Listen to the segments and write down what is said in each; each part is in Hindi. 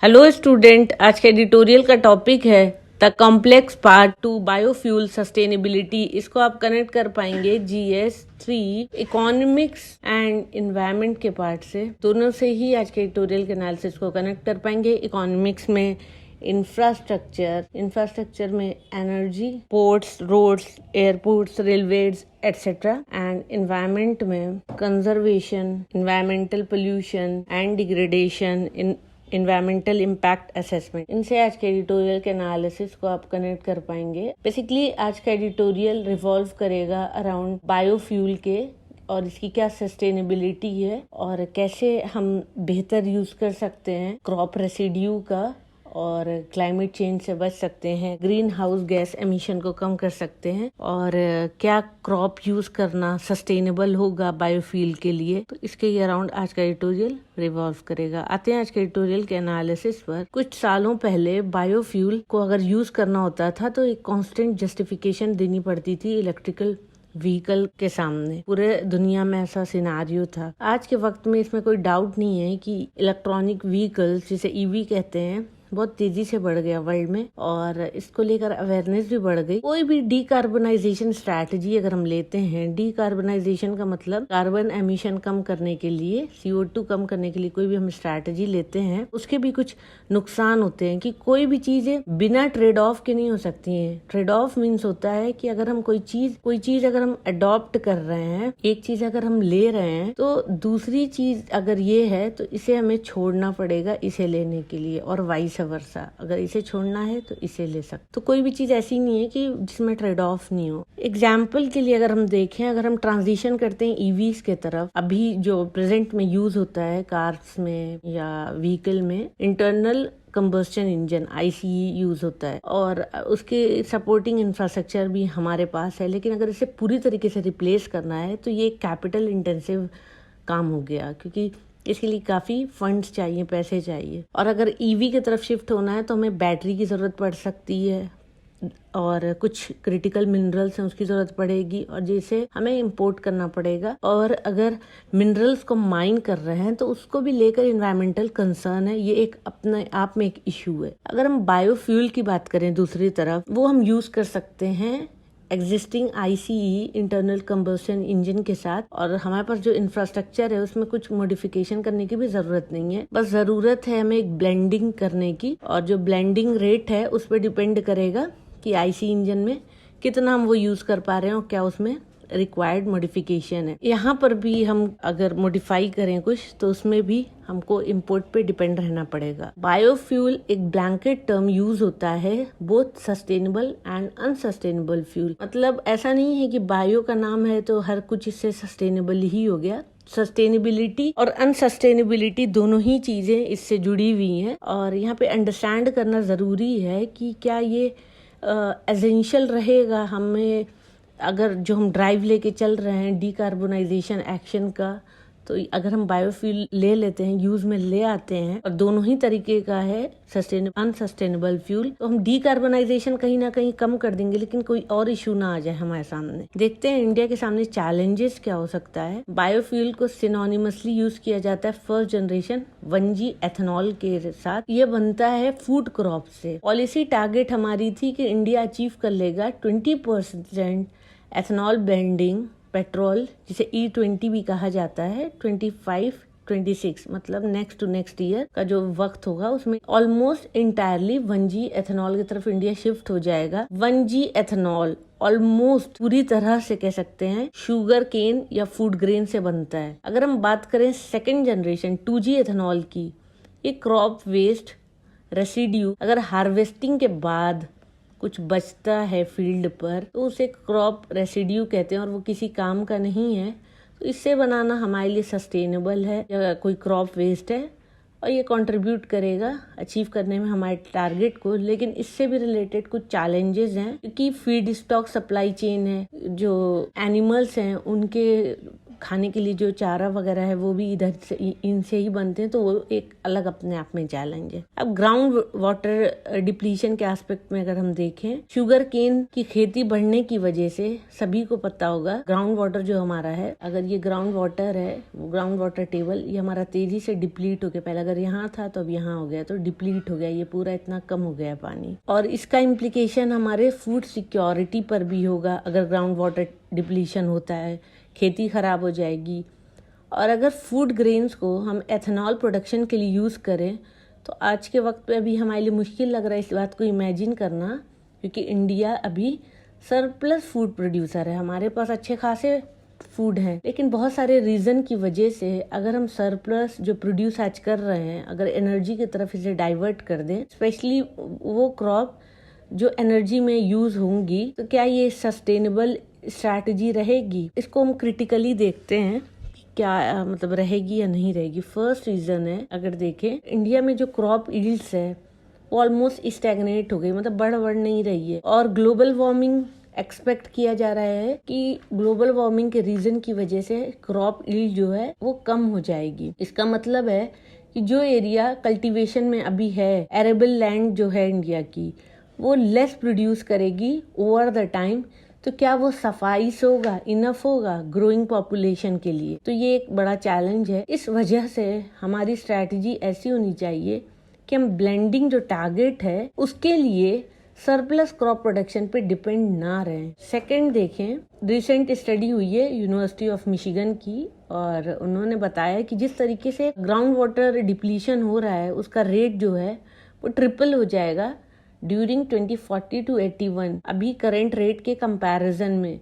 हेलो स्टूडेंट, आज के एडिटोरियल का टॉपिक है the complex part two biofuel sustainability. इसको आप कनेक्ट कर पाएंगे जीएस 3 इकोनॉमिक्स एंड एनवायरनमेंट के पार्ट से। दोनों से ही आज के एडिटोरियल के एनालिसिस को कनेक्ट कर पाएंगे। इकोनॉमिक्स में इंफ्रास्ट्रक्चर में energy, ports, roads, airports, railways etcetera, and environment में conservation, environmental pollution and degradation, environmental impact assessment. इनसे आज के एडिटोरियल के एनालिसिस को आप कनेक्ट कर पाएंगे। बेसिकली आज का एडिटोरियल रिवॉल्व करेगा अराउंड बायोफ्यूल के और इसकी क्या सस्टेनेबिलिटी है और कैसे हम बेहतर यूज कर सकते हैं क्रॉप रेसिड्यू का और क्लाइमेट चेंज से बच सकते हैं, ग्रीन हाउस गैस एमिशन को कम कर सकते हैं और क्या क्रॉप यूज करना सस्टेनेबल होगा बायोफ्यूल के लिए। तो इसके अराउंड आज का एडिटोरियल रिवॉल्व करेगा। आते हैं आज के एडिटोरियल के एनालिसिस पर। कुछ सालों पहले बायोफ्यूल को अगर यूज करना होता था तो एक कांस्टेंट जस्टिफिकेशन देनी पड़ती थी इलेक्ट्रिकल व्हीकल के सामने। पूरे दुनिया में ऐसा सिनारियो था। आज के वक्त में इसमें कोई डाउट नहीं है कि इलेक्ट्रॉनिक व्हीकल्स जिसे ईवी कहते हैं बहुत तेजी से बढ़ गया वर्ल्ड में और इसको लेकर अवेयरनेस भी बढ़ गई। कोई भी डीकार्बनाइजेशन स्ट्रैटेजी अगर हम लेते हैं, डीकार्बनाइजेशन का मतलब कार्बन एमिशन कम करने के लिए, CO2 कम करने के लिए कोई भी हम स्ट्रैटेजी लेते हैं उसके भी कुछ नुकसान होते हैं कि कोई भी चीजें बिना ट्रेड ऑफ के नहीं हो सकती हैं। ट्रेड ऑफ मीन्स होता है कि अगर हम कोई चीज अगर हम अडॉप्ट कर रहे हैं, एक चीज अगर हम ले रहे हैं तो दूसरी चीज अगर ये है तो इसे हमें छोड़ना पड़ेगा इसे लेने के लिए, और वाइस वर्षा अगर इसे छोड़ना है तो इसे ले सकते। तो कोई भी चीज ऐसी नहीं है कि जिसमें ट्रेड ऑफ नहीं हो। एग्जाम्पल के लिए अगर हम देखें, अगर हम ट्रांजिशन करते हैं ईवीज के तरफ, अभी जो प्रेजेंट में यूज होता है कार्स में या व्हीकल में, internal combustion engine ICE use होता है और उसके सपोर्टिंग इंफ्रास्ट्रक्चर भी हमारे पास है। लेकिन अगर इसे पूरी तरीके से रिप्लेस करना है तो ये कैपिटल इंटेंसिव काम हो गया, क्योंकि इसके लिए काफी फंड्स चाहिए, पैसे चाहिए। और अगर ईवी की तरफ शिफ्ट होना है तो हमें बैटरी की जरूरत पड़ सकती है और कुछ क्रिटिकल मिनरल्स हैं उसकी जरूरत पड़ेगी और जिसे हमें इंपोर्ट करना पड़ेगा। और अगर मिनरल्स को माइन कर रहे हैं तो उसको भी लेकर एनवायरमेंटल कंसर्न है। ये एक अपने आप में एक इशू है। अगर हम बायोफ्यूल की बात करें दूसरी तरफ, वो हम यूज कर सकते हैं existing ICE internal combustion engine के साथ, और हमारे पास जो इंफ्रास्ट्रक्चर है उसमें कुछ मॉडिफिकेशन करने की भी जरूरत नहीं है। बस जरूरत है हमें एक ब्लेंडिंग करने की, और जो ब्लेंडिंग रेट है उस पर डिपेंड करेगा कि ICE इंजन में कितना हम वो यूज कर पा रहे हैं और क्या उसमें रिक्वायर्ड मॉडिफिकेशन है। यहाँ पर भी हम अगर मॉडिफाई करें कुछ तो उसमें भी हमको इंपोर्ट पे डिपेंड रहना पड़ेगा। बायोफ्यूल एक ब्लैंकेट टर्म यूज होता है both sustainable and unsustainable fuel. मतलब ऐसा नहीं है कि बायो का नाम है तो हर कुछ इससे सस्टेनेबल ही हो गया। सस्टेनेबिलिटी और अनसस्टेनेबिलिटी दोनों ही चीजें इससे जुड़ी हुई हैं और यहाँ पे अंडरस्टैंड करना जरूरी है कि क्या ये एसेंशियल रहेगा हमें। अगर जो हम ड्राइव लेके चल रहे हैं डीकार्बोनाइजेशन एक्शन का, तो अगर हम बायोफ्यूल ले लेते हैं, यूज में ले आते हैं और दोनों ही तरीके का है सस्टेनेबल अनसस्टेनेबल फ्यूल, तो हम डीकार्बोनाइजेशन कहीं ना कहीं कम कर देंगे लेकिन कोई और इशू ना आ जाए हमारे सामने। देखते हैं इंडिया के सामने चैलेंजेस क्या हो सकता है। बायोफ्यूल को सिनोनिमसली यूज किया जाता है फर्स्ट जनरेशन 1G एथेनॉल के साथ। ये बनता है फूड क्रॉप से। पॉलिसी टारगेट हमारी थी कि इंडिया अचीव कर लेगा 20% एथेनॉल ब्लेंडिंग पेट्रोल, जिसे E20 भी कहा जाता है, 25-26 मतलब नेक्स्ट टू नेक्स्ट ईयर का जो वक्त होगा उसमें ऑलमोस्ट इंटायरली 1G एथेनॉल की तरफ इंडिया शिफ्ट हो जाएगा। 1G एथेनॉल ऑलमोस्ट पूरी तरह से कह सकते हैं शुगर केन या फूड ग्रेन से बनता है। अगर हम बात करें सेकेंड जनरेशन 2G एथेनॉल की, ये क्रॉप वेस्ट रेसिड्यू अगर हार्वेस्टिंग के बाद कुछ बचता है फील्ड पर तो उसे क्रॉप रेसिड्यू कहते हैं और वो किसी काम का नहीं है। तो इससे बनाना हमारे लिए सस्टेनेबल है या कोई क्रॉप वेस्ट है और ये कंट्रीब्यूट करेगा अचीव करने में हमारे टारगेट को। लेकिन इससे भी रिलेटेड कुछ चैलेंजेस हैं क्योंकि फीड स्टॉक सप्लाई चेन है, जो एनिमल्स हैं उनके खाने के लिए जो चारा वगैरह है वो भी इधर से इनसे ही बनते हैं, तो वो एक अलग अपने आप में चैलेंज है। अब ग्राउंड वाटर डिप्लीशन के एस्पेक्ट में अगर हम देखें, शुगर केन की खेती बढ़ने की वजह से सभी को पता होगा ग्राउंड वाटर जो हमारा है, अगर ये ग्राउंड वाटर है, ग्राउंड वाटर टेबल ये हमारा तेजी से डिप्लीट हो गया। पहले अगर यहाँ था तो अब यहाँ हो गया, तो डिप्लीट हो गया, ये पूरा इतना कम हो गया पानी। और इसका इम्प्लीकेशन हमारे फूड सिक्योरिटी पर भी होगा। अगर ग्राउंड वाटर डिप्लीशन होता है, खेती खराब हो जाएगी। और अगर फूड ग्रेन्स को हम एथेनॉल प्रोडक्शन के लिए यूज़ करें तो आज के वक्त पे अभी हमारे लिए मुश्किल लग रहा है इस बात को इमेजिन करना, क्योंकि इंडिया अभी सरप्लस फूड प्रोड्यूसर है। हमारे पास अच्छे खासे फूड है, लेकिन बहुत सारे रीज़न की वजह से अगर हम सरप्लस जो प्रोड्यूस आज कर रहे हैं, अगर एनर्जी की तरफ इसे डाइवर्ट कर दें, स्पेशली वो क्रॉप जो एनर्जी में यूज़ होंगी, तो क्या ये सस्टेनेबल स्ट्रैटेजी रहेगी? इसको हम क्रिटिकली देखते हैं क्या मतलब रहेगी या नहीं रहेगी। फर्स्ट रीज़न है, अगर देखें इंडिया में जो क्रॉप यील्ड्स है वो ऑलमोस्ट स्टैग्नेट हो गई, मतलब बढ़ नहीं रही है। और ग्लोबल वार्मिंग एक्सपेक्ट किया जा रहा है कि ग्लोबल वार्मिंग के रीजन की वजह से क्रॉप यील्ड जो है वो कम हो जाएगी। इसका मतलब है कि जो एरिया कल्टीवेशन में अभी है, एरेबल लैंड जो है इंडिया की, वो लेस प्रोड्यूस करेगी ओवर द टाइम। तो क्या वो सफाइस होगा, इनफ होगा ग्रोइंग पॉपुलेशन के लिए? तो ये एक बड़ा चैलेंज है। इस वजह से हमारी स्ट्रैटेजी ऐसी होनी चाहिए कि हम ब्लेंडिंग जो टारगेट है उसके लिए सरप्लस क्रॉप प्रोडक्शन पे डिपेंड ना रहें। सेकंड देखें, रिसेंट स्टडी हुई है यूनिवर्सिटी ऑफ मिशिगन की, और उन्होंने बताया कि जिस तरीके से ग्राउंड वाटर डिप्लीशन हो रहा है उसका रेट जो है वो ट्रिपल हो जाएगा ड्यूरिंग 2040 टू 81 अभी करंट रेट के कंपैरिजन में।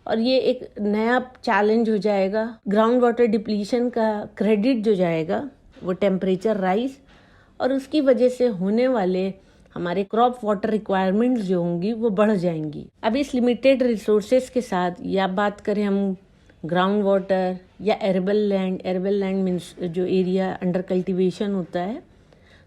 और ये एक नया चैलेंज हो जाएगा। ग्राउंड वाटर डिप्लीशन का क्रेडिट जो जाएगा वो टेम्परेचर राइज और उसकी वजह से होने वाले हमारे क्रॉप वाटर रिक्वायरमेंट्स जो होंगी वो बढ़ जाएंगी। अब इस लिमिटेड रिसोर्सेज के साथ, या बात करें हम ग्राउंड वाटर या एरेबल लैंड मीन्स जो एरिया अंडर कल्टीवेशन होता है,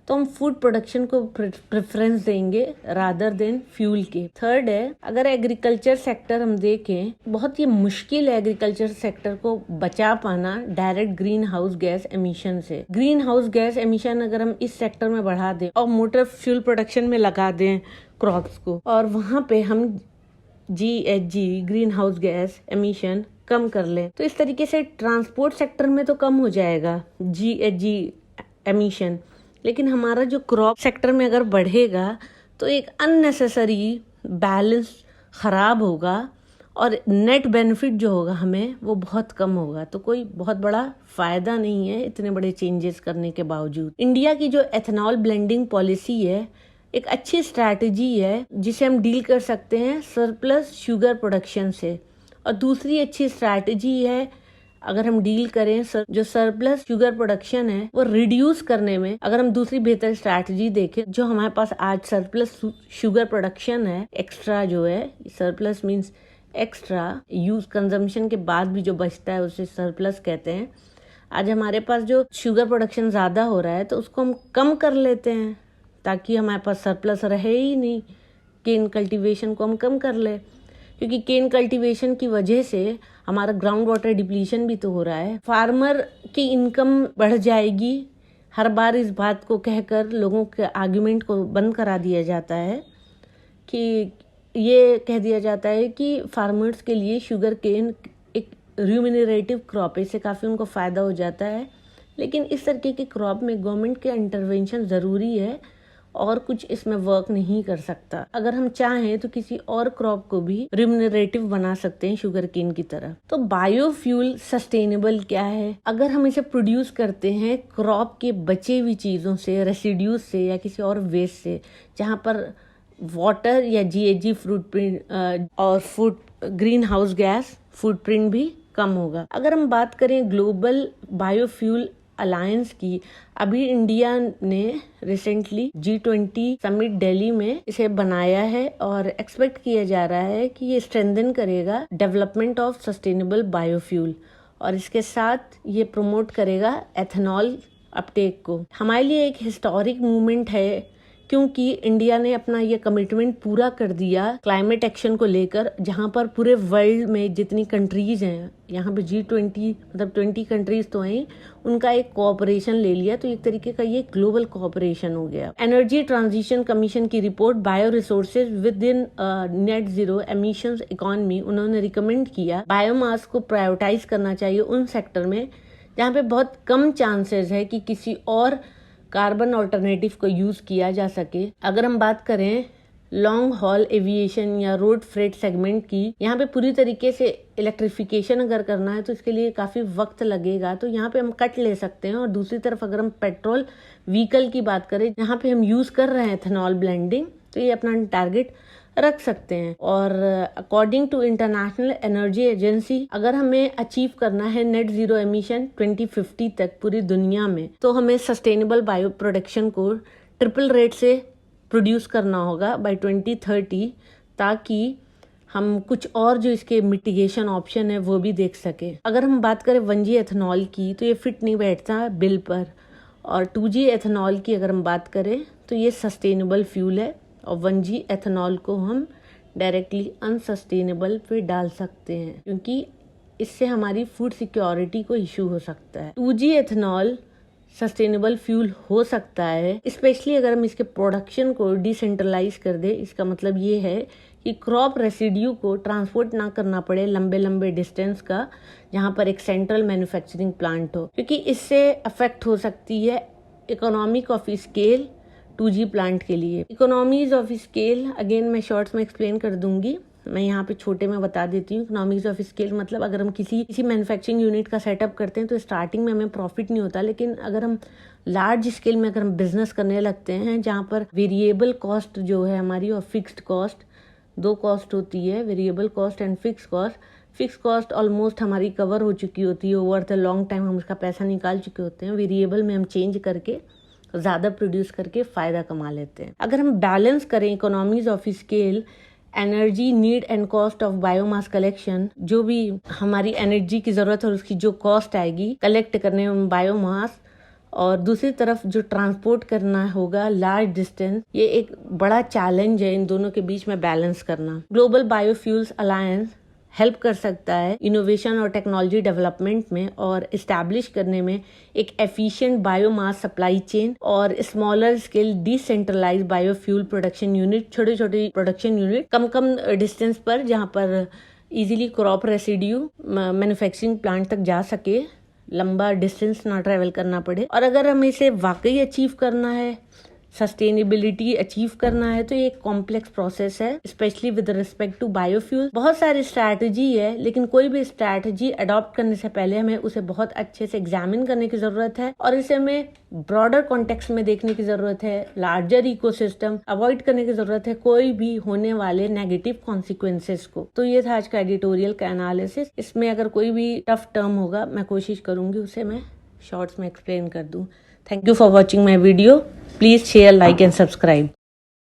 तो हम फूड प्रोडक्शन को प्रेफरेंस देंगे रादर देन फ्यूल के। थर्ड है, अगर एग्रीकल्चर सेक्टर हम देखें, बहुत ही मुश्किल है एग्रीकल्चर सेक्टर को बचा पाना direct green house gas emission से। ग्रीन हाउस गैस एमिशन अगर हम इस सेक्टर में बढ़ा दें और मोटर फ्यूल प्रोडक्शन में लगा दें क्रॉप्स को, और वहाँ पे हम GHG green house gas emission कम कर लें, तो इस तरीके से ट्रांसपोर्ट सेक्टर में तो कम हो जाएगा GHG एमिशन, लेकिन हमारा जो क्रॉप सेक्टर में अगर बढ़ेगा तो एक अननेसेसरी बैलेंस खराब होगा और नेट बेनिफिट जो होगा हमें वो बहुत कम होगा। तो कोई बहुत बड़ा फायदा नहीं है इतने बड़े चेंजेस करने के बावजूद। इंडिया की जो एथेनॉल ब्लेंडिंग पॉलिसी है एक अच्छी स्ट्रैटेजी है जिसे हम डील कर सकते हैं सरप्लस शुगर प्रोडक्शन से। और दूसरी अच्छी स्ट्रैटेजी है अगर हम डील करें जो सरप्लस शुगर प्रोडक्शन है वो रिड्यूस करने में, अगर हम दूसरी बेहतर स्ट्रैटेजी देखें, जो हमारे पास आज सरप्लस शुगर प्रोडक्शन है, एक्स्ट्रा जो है, surplus means extra use consumption के बाद भी जो बचता है उसे सरप्लस कहते हैं। आज हमारे पास जो शुगर प्रोडक्शन ज्यादा हो रहा है तो उसको हम कम कर लेते हैं ताकि हमारे पास सरप्लस रहे ही नहीं। केन कल्टीवेशन को हम कम कर ले, क्योंकि केन कल्टीवेशन की वजह से हमारा ग्राउंड वाटर डिप्लीशन भी तो हो रहा है। फार्मर की इनकम बढ़ जाएगी। हर बार इस बात को कहकर लोगों के आर्गुमेंट को बंद करा दिया जाता है कि ये कह दिया जाता है कि फार्मर्स के लिए शुगर केन एक रिम्यूनरेटिव क्रॉप है, इससे काफ़ी उनको फ़ायदा हो जाता है। लेकिन इस तरीके की क्रॉप में गवर्नमेंट के इंटरवेंशन ज़रूरी है और कुछ इसमें वर्क नहीं कर सकता। अगर हम चाहें तो किसी और क्रॉप को भी रिम्यूनरेटिव बना सकते हैं शुगर केन की तरह। तो बायोफ्यूल सस्टेनेबल क्या है? अगर हम इसे प्रोड्यूस करते हैं क्रॉप के बचे हुई चीज़ों से, रेसिड्यूज से या किसी और वेस्ट से, जहाँ पर वाटर या GHG फुटप्रिंट और food green house gas footprint भी कम होगा। अगर हम बात करें ग्लोबल बायोफ्यूल अलायंस की, अभी इंडिया ने रिसेंटली G20 समिट दिल्ली में इसे बनाया है और एक्सपेक्ट किया जा रहा है कि ये स्ट्रेंथन करेगा डेवलपमेंट ऑफ सस्टेनेबल बायोफ्यूल और इसके साथ ये प्रमोट करेगा एथेनॉल अपटेक को। हमारे लिए एक हिस्टोरिक मूवमेंट है क्योंकि इंडिया ने अपना ये कमिटमेंट पूरा कर दिया क्लाइमेट एक्शन को लेकर, जहां पर पूरे वर्ल्ड में जितनी कंट्रीज हैं, यहाँ पे G20 मतलब 20 कंट्रीज तो हैं, उनका एक कोऑपरेशन ले लिया, तो एक तरीके का ये ग्लोबल कोऑपरेशन हो गया। एनर्जी ट्रांजिशन कमीशन की report bio resources with in net zero emissions economy, उन्होंने रिकमेंड किया बायोमास को प्रायोरिटाइज करना चाहिए उन सेक्टर में जहाँ पे बहुत कम चांसेस है कि किसी और कार्बन ऑल्टरनेटिव को यूज किया जा सके। अगर हम बात करें लॉन्ग हॉल एविएशन या रोड फ्रेट सेगमेंट की, यहाँ पे पूरी तरीके से इलेक्ट्रिफिकेशन अगर करना है तो इसके लिए काफी वक्त लगेगा, तो यहाँ पे हम कट ले सकते हैं। और दूसरी तरफ अगर हम पेट्रोल व्हीकल की बात करें, जहाँ पे हम यूज कर रहे हैं एथेनॉल ब्लेंडिंग, तो ये अपना टारगेट रख सकते हैं। और according to international energy agency, अगर हमें अचीव करना है नेट जीरो एमिशन 2050 तक पूरी दुनिया में, तो हमें सस्टेनेबल बायो प्रोडक्शन को ट्रिपल रेट से प्रोड्यूस करना होगा बाय 2030, ताकि हम कुछ और जो इसके मिटिगेशन ऑप्शन है वो भी देख सके। अगर हम बात करें 1G एथेनॉल की, तो ये फिट नहीं बैठता बिल पर। और 2G एथेनॉल की अगर हम बात करें तो ये सस्टेनेबल फ्यूल है, और 1G एथेनॉल को हम डायरेक्टली अनसस्टेनेबल पे डाल सकते हैं, क्योंकि इससे हमारी फूड सिक्योरिटी को इशू हो सकता है। 2G एथेनॉल सस्टेनेबल फ्यूल हो सकता है, स्पेशली अगर हम इसके प्रोडक्शन को डिसेंट्रलाइज कर दे। इसका मतलब ये है कि क्रॉप रेसिड्यू को ट्रांसपोर्ट ना करना पड़े लंबे लंबे डिस्टेंस का, जहाँ पर एक सेंट्रल मैन्युफैक्चरिंग प्लांट हो, क्योंकि इससे अफेक्ट हो सकती है economic of scale 2G plant के लिए। इकोनॉमीज ऑफ स्केल अगेन मैं शॉर्ट्स में एक्सप्लेन कर दूंगी, मैं यहाँ पे छोटे में बता देती हूँ। इकोनॉमीज ऑफ स्केल मतलब अगर हम किसी मैन्युफैक्चरिंग यूनिट का सेटअप करते हैं तो स्टार्टिंग में हमें प्रॉफिट नहीं होता, लेकिन अगर हम लार्ज स्केल में अगर हम बिजनेस करने लगते हैं, जहाँ पर वेरिएबल कॉस्ट जो है हमारी और फिक्स्ड कॉस्ट, दो कॉस्ट होती है, variable cost and fix cost. Fix cost almost हमारी कवर हो चुकी होती है, ओवर द लॉन्ग टाइम हम उसका पैसा निकाल चुके होते हैं। वेरिएबल में हम चेंज करके ज्यादा प्रोड्यूस करके फायदा कमा लेते हैं। अगर हम बैलेंस करें economies of scale, energy need and cost of biomass collection, जो भी हमारी एनर्जी की जरूरत है और उसकी जो कॉस्ट आएगी कलेक्ट करने में बायोमास, और दूसरी तरफ जो ट्रांसपोर्ट करना होगा लार्ज डिस्टेंस, ये एक बड़ा चैलेंज है इन दोनों के बीच में बैलेंस करना। ग्लोबल बायोफ्यूल्स अलायंस हेल्प कर सकता है इनोवेशन और टेक्नोलॉजी डेवलपमेंट में और इस्टेब्लिश करने में एक एफिशिएंट बायोमास सप्लाई चेन और smaller scale decentralise biofuel production unit, छोटे छोटे प्रोडक्शन यूनिट कम डिस्टेंस पर, जहां पर easily crop residue manufacturing plant तक जा सके, लंबा डिस्टेंस ना ट्रेवल करना पड़े। और अगर हमें इसे वाकई अचीव करना है, सस्टेनेबिलिटी अचीव करना है, तो ये एक कॉम्प्लेक्स प्रोसेस है, specially with respect to biofuel. बहुत सारी स्ट्रैटेजी है, लेकिन कोई भी स्ट्रैटेजी अडॉप्ट करने से पहले हमें उसे बहुत अच्छे से एग्जामिन करने की जरूरत है, और इसे हमें ब्रॉडर कॉन्टेक्स्ट में देखने की जरूरत है, लार्जर इकोसिस्टम अवॉइड करने की जरूरत है, कोई भी होने वाले नेगेटिव कॉन्सिक्वेंसेस को। तो ये था आज का एडिटोरियल का एनालिसिस। इसमें अगर कोई भी टफ टर्म होगा, मैं कोशिश करूंगी उसे मैं शॉर्ट्स में एक्सप्लेन कर दूं। Thank you for watching my video. Please share, like and subscribe.